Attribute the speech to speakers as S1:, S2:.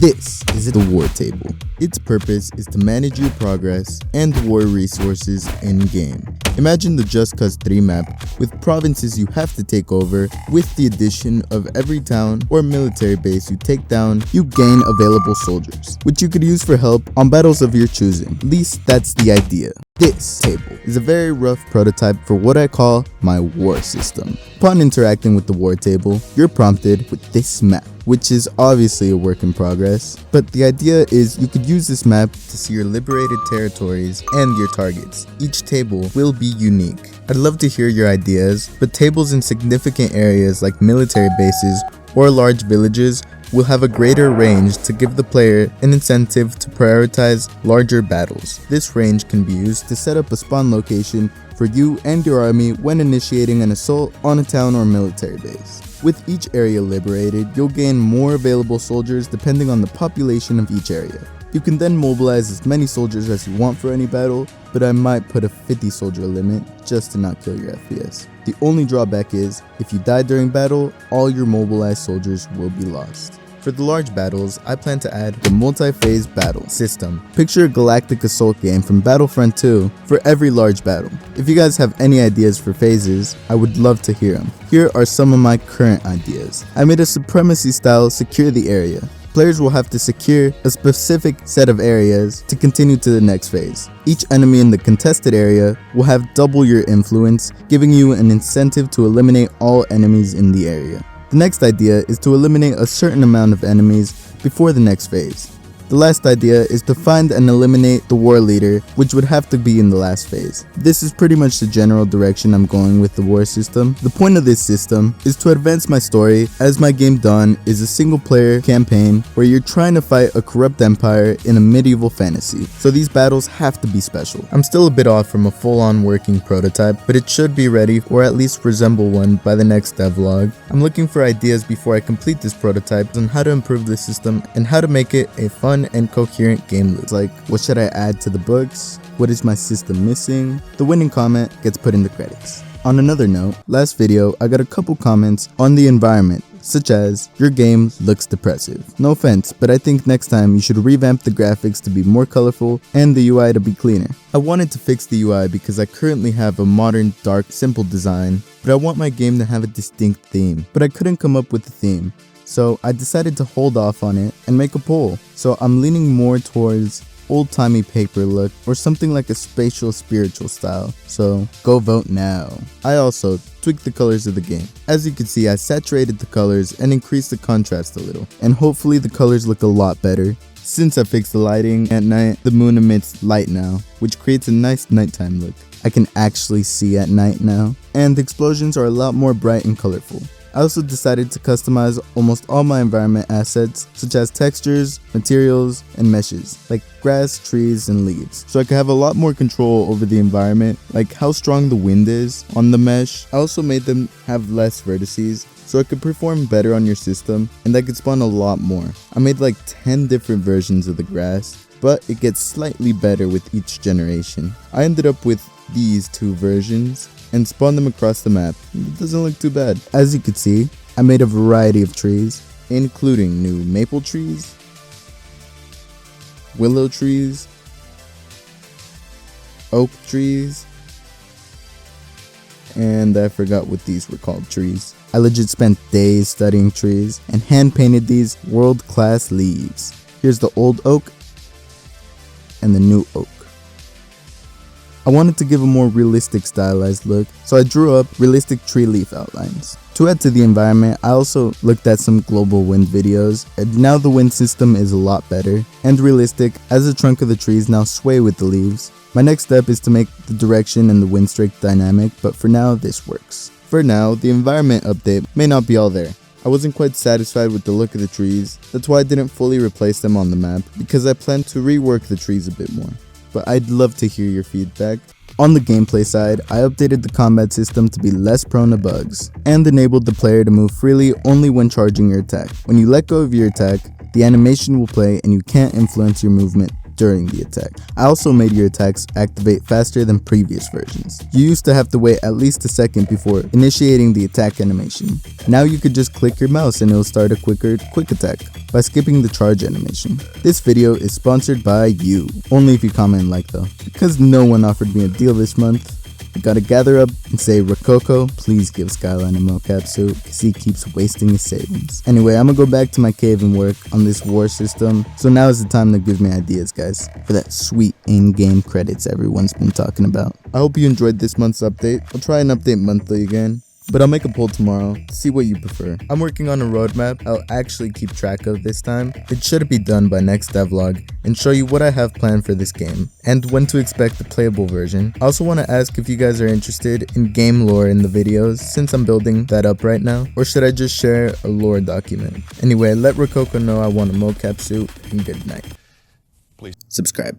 S1: This is the war table. Its purpose is to manage your progress and war resources in-game. Imagine the Just Cause 3 map with provinces you have to take over. With the addition of every town or military base you take down, you gain available soldiers, which you could use for help on battles of your choosing. At least that's the idea. This table is a very rough prototype for what I call my war system. Upon interacting with the war table, you're prompted with this map, which is obviously a work in progress, but the idea is you could use this map to see your liberated territories and your targets. Each table will be unique. I'd love to hear your ideas, but tables in significant areas like military bases or large villages will have a greater range to give the player an incentive to prioritize larger battles. This range can be used to set up a spawn location for you and your army when initiating an assault on a town or military base. With each area liberated, you'll gain more available soldiers depending on the population of each area. You can then mobilize as many soldiers as you want for any battle, but I might put a 50 soldier limit just to not kill your FPS. The only drawback is, if you die during battle, all your mobilized soldiers will be lost. For the large battles, I plan to add the multi-phase battle system. Picture a galactic assault game from Battlefront 2 for every large battle. If you guys have any ideas for phases, I would love to hear them. Here are some of my current ideas. I made a supremacy style secure the area. Players will have to secure a specific set of areas to continue to the next phase. Each enemy in the contested area will have double your influence, giving you an incentive to eliminate all enemies in the area. The next idea is to eliminate a certain amount of enemies before the next phase. The last idea is to find and eliminate the war leader, which would have to be in the last phase. This is pretty much the general direction I'm going with the war system. The point of this system is to advance my story, as my game Dawn is a single player campaign where you're trying to fight a corrupt empire in a medieval fantasy, so these battles have to be special. I'm still a bit off from a full-on working prototype, but it should be ready or at least resemble one by the next devlog. I'm looking for ideas before I complete this prototype on how to improve the system and how to make it a fun and coherent game loop. Like, what should I add to the books? What is my system missing? The winning comment gets put in the credits. On another note, last video I got a couple comments on the environment, such as, your game looks depressive. No offense, but I think next time you should revamp the graphics to be more colorful and the UI to be cleaner. I wanted to fix the UI because I currently have a modern, dark, simple design, but I want my game to have a distinct theme. But I couldn't come up with a theme, so I decided to hold off on it and make a poll. So I'm leaning more towards old-timey paper look or something like a spatial spiritual style, so go vote now. I also tweaked the colors of the game. As you can see, I saturated the colors and increased the contrast a little, and hopefully the colors look a lot better. Since I fixed the lighting at night, the moon emits light now, which creates a nice nighttime look. I can actually see at night now, and the explosions are a lot more bright and colorful. I also decided to customize almost all my environment assets, such as textures, materials, and meshes, like grass, trees, and leaves, so I could have a lot more control over the environment, like how strong the wind is on the mesh. I also made them have less vertices, so it could perform better on your system, and I could spawn a lot more. I made like 10 different versions of the grass, but it gets slightly better with each generation. I ended up with these two versions and spawn them across the map. It doesn't look too bad. As you can see, I made a variety of trees, including new maple trees, willow trees, oak trees, and I forgot what these were called trees. I legit spent days studying trees and hand painted these world-class leaves. Here's the old oak and the new oak. I wanted to give a more realistic stylized look, so I drew up realistic tree leaf outlines. To add to the environment, I also looked at some global wind videos, and now the wind system is a lot better and realistic as the trunk of the trees now sway with the leaves. My next step is to make the direction and the wind strike dynamic, but for now this works. For now, the environment update may not be all there. I wasn't quite satisfied with the look of the trees, that's why I didn't fully replace them on the map, because I plan to rework the trees a bit more. But I'd love to hear your feedback. On the gameplay side, I updated the combat system to be less prone to bugs, and enabled the player to move freely only when charging your attack. When you let go of your attack, the animation will play and you can't influence your movement during the attack. I also made your attacks activate faster than previous versions. You used to have to wait at least a second before initiating the attack animation. Now you could just click your mouse and it'll start a quicker quick attack by skipping the charge animation. This video is sponsored by you, only if you comment and like though. Because no one offered me a deal this month, I gotta gather up and say, Rococo, please give Skyline a mocap suit, cause he keeps wasting his savings. Anyway, I'm gonna go back to my cave and work on this war system, so now is the time to give me ideas, guys, for that sweet in-game credits everyone's been talking about. I hope you enjoyed this month's update. I'll try and update monthly again, but I'll make a poll tomorrow to see what you prefer. I'm working on a roadmap I'll actually keep track of this time. It should be done by next devlog and show you what I have planned for this game and when to expect the playable version. I also want to ask if you guys are interested in game lore in the videos since I'm building that up right now, or should I just share a lore document? Anyway, let Rococo know I want a mocap suit and good night.
S2: Please
S1: subscribe.